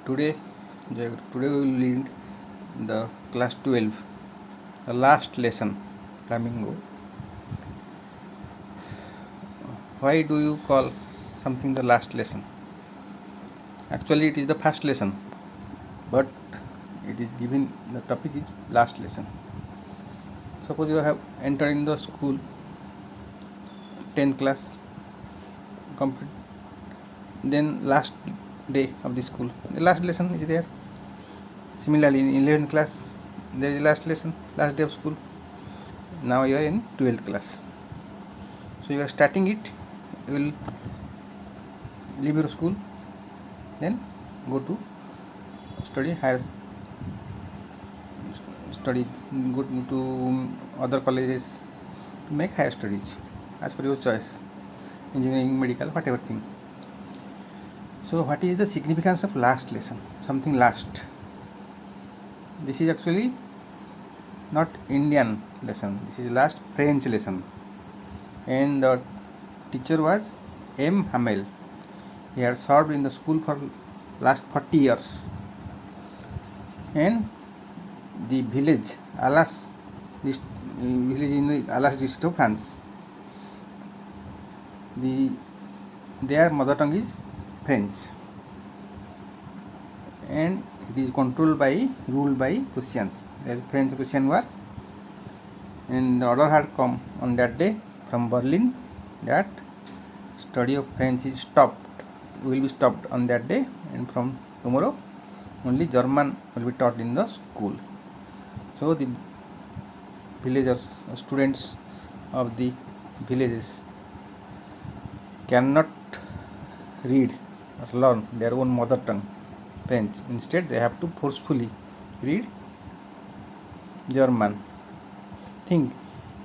Today, today we will read the class 12, the last lesson, Flamingo. Why do you call something the last lesson? Actually, it is the first lesson, but it is given the topic is last lesson. Suppose you have entered in the school, 10th class, complete, then last day of the school, the last lesson is there. Similarly, in 11th class, there is last lesson, last day of school. Now you are in 12th class. So you are starting it, you will leave your school, then go to study higher study, go to other colleges to make higher studies as per your choice, engineering, medical, whatever thing. So what is the significance of last lesson? Something last. This is actually not Indian lesson. This is last French lesson, and the teacher was M. Hamel. He had served in the school for last 40 years, and the village Alas, village in the Alas district of France. Their mother tongue is French, and it is ruled by Prussians. As French Prussian war, and the order had come on that day from Berlin that study of French is will be stopped on that day, and from tomorrow only German will be taught in the school. So the villagers, students of the villages cannot read or learn their own mother tongue, French. Instead, they have to forcefully read German. Think,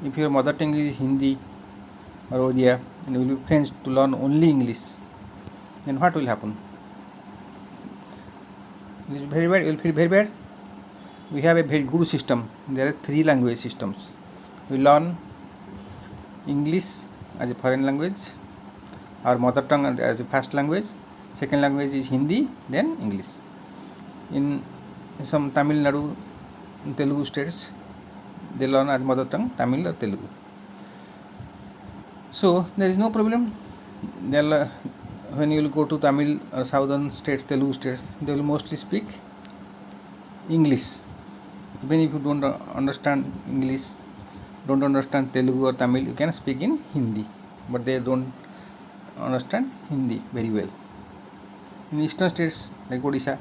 if your mother tongue is Hindi or Odia and you will be French to learn only English, then what will happen? It is very bad. You will feel very bad. We have a very good system. There are 3 language systems. We learn English as a foreign language, our mother tongue as a first language, second language is Hindi, then English. In some Tamil Nadu, Telugu states, they learn as mother tongue Tamil or Telugu. So there is no problem. When you will go to Tamil or southern states, Telugu states, they will mostly speak English. Even if you don't understand English, don't understand Telugu or Tamil, you can speak in Hindi, but they don't understand Hindi very well. In eastern states like Odisha,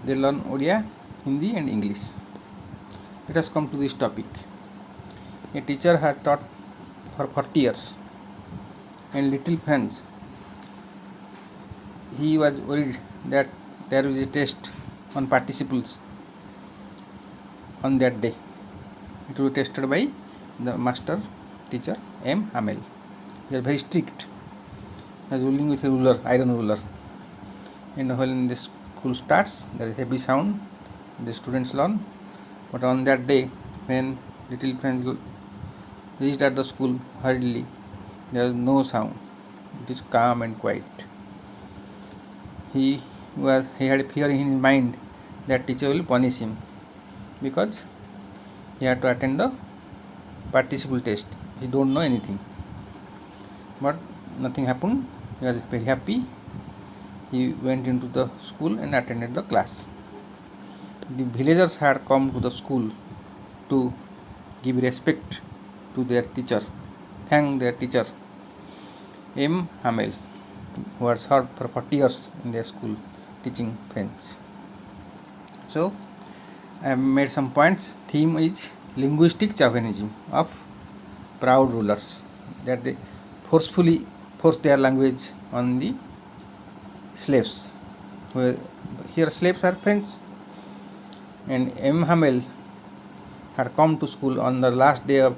they learn Odia, Hindi and English. Let us come to this topic. A teacher has taught for 40 years, and little French. He was worried that there was a test on participles on that day. It was tested by the master teacher M. Hamel. He was very strict. He was ruling with a ruler, iron ruler. And when the school starts, there is heavy sound. The students learn. But on that day, when little French reached at the school hurriedly, there was no sound. It is calm and quiet. He had a fear in his mind that teacher will punish him, because he had to attend the participle test. He don't know anything. But nothing happened. He was very happy. He went into the school and attended the class. The villagers had come to the school to give respect to their teacher, thank their teacher M. Hamel, who had served for 40 years in their school teaching French. So I have made some points. Theme is linguistic chauvinism of proud rulers, that they forcefully force their language on the slaves. Here slaves are French, and M. Hamel had come to school on the last day of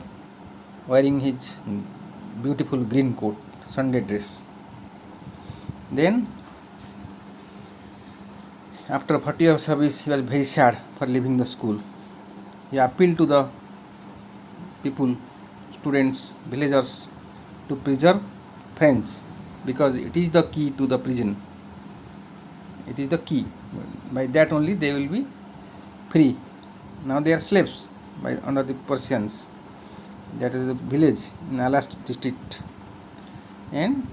wearing his beautiful green coat, Sunday dress. Then after 40 years of service, he was very sad for leaving the school. He appealed to the people, students, villagers, to preserve French, because it is the key to the prison. It is the key. By that only they will be free. Now they are slaves under the Persians. That is a village in Alas district, and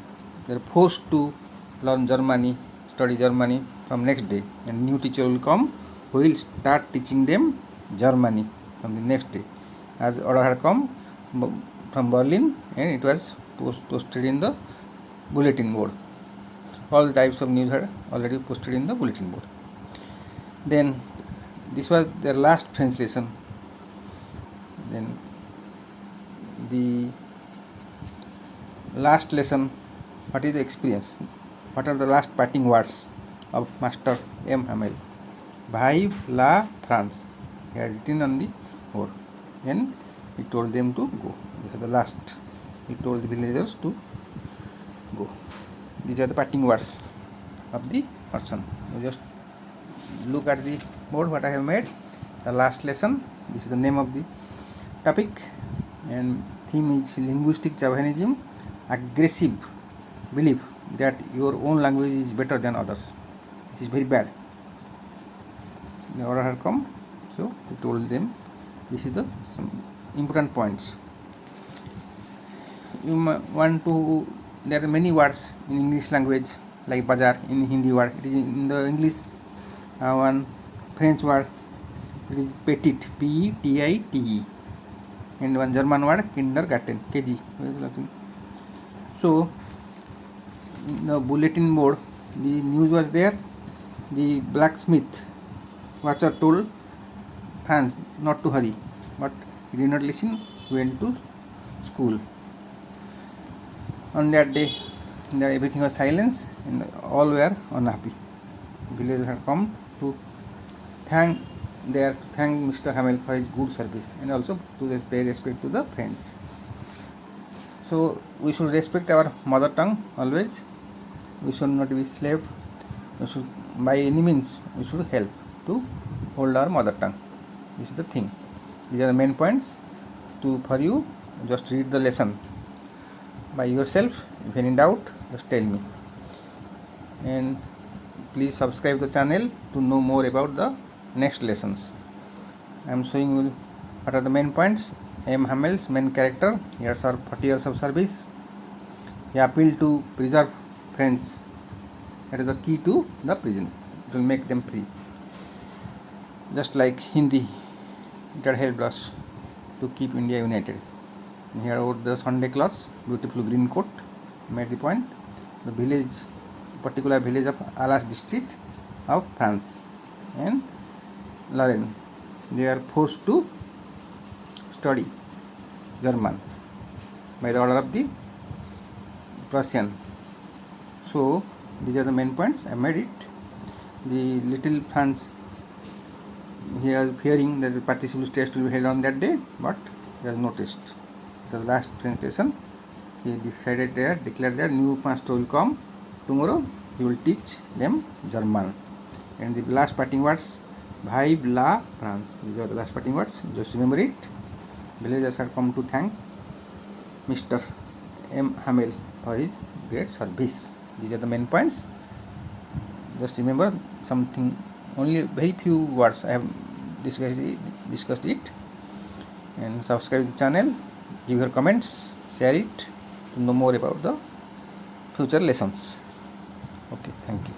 they are forced to learn Germany, study Germany from next day, and new teacher will come who will start teaching them Germany from the next day. As order had come from Berlin, and it was posted in the bulletin board. All types of news had already posted in the bulletin board. Then this was their last French lesson. Then the last lesson, what is the experience? What are the last parting words of Master M. Hamel? Vive la France. He had written on the board. Then he told them to go. This is the last. He told the villagers to go. These are the parting words of the person. You just look at the board what I have made. The last lesson. This is the name of the topic, and theme is linguistic chauvinism, aggressive belief that your own language is better than others. This is very bad. The order had come, so he told them this is the some important points. You want to, there are many words in English language like bazaar in Hindi word, it is in the English. One French word, it is petit, P-E-T-I-T-E, and one German word kindergarten, KG. So in the bulletin board the news was there. The blacksmith watcher told Franz not to hurry, but he did not listen, went to school. On that day everything was silence and all were unhappy. Villagers had come to thank Mr. Hamel for his good service, and also to pay respect to the French. So we should respect our mother tongue always. We should not be slave. We should, by any means, we should help to hold our mother tongue. This is the thing. These are the main points. For you, just read the lesson by yourself. If any doubt, just tell me. And please subscribe the channel to know more about the next lessons. I am showing you what are the main points. M. Hamel's main character. He has served 40 years of service. He appealed to preserve French. That is the key to the prison. It will make them free. Just like Hindi, it had helped us to keep India united. And here wrote the Sunday clothes, beautiful green coat, made the point. The village, particular village of Alas district of France, and Lorraine, they are forced to study German by the order of the Prussian. So these are the main points. I made it. The little Franz, he was fearing that the participle test will be held on that day, but there is no test. The last presentation, he decided there, declared that new master will come tomorrow. He will teach them German. And the last parting words, Vive la France. These are the last parting words. Just remember it. Villagers have come to thank Mr. M. Hamel for his great service. These are the main points. Just remember something, only very few words I have discussed it. And subscribe the channel, give your comments, share it to know more about the future lessons. Okay, thank you.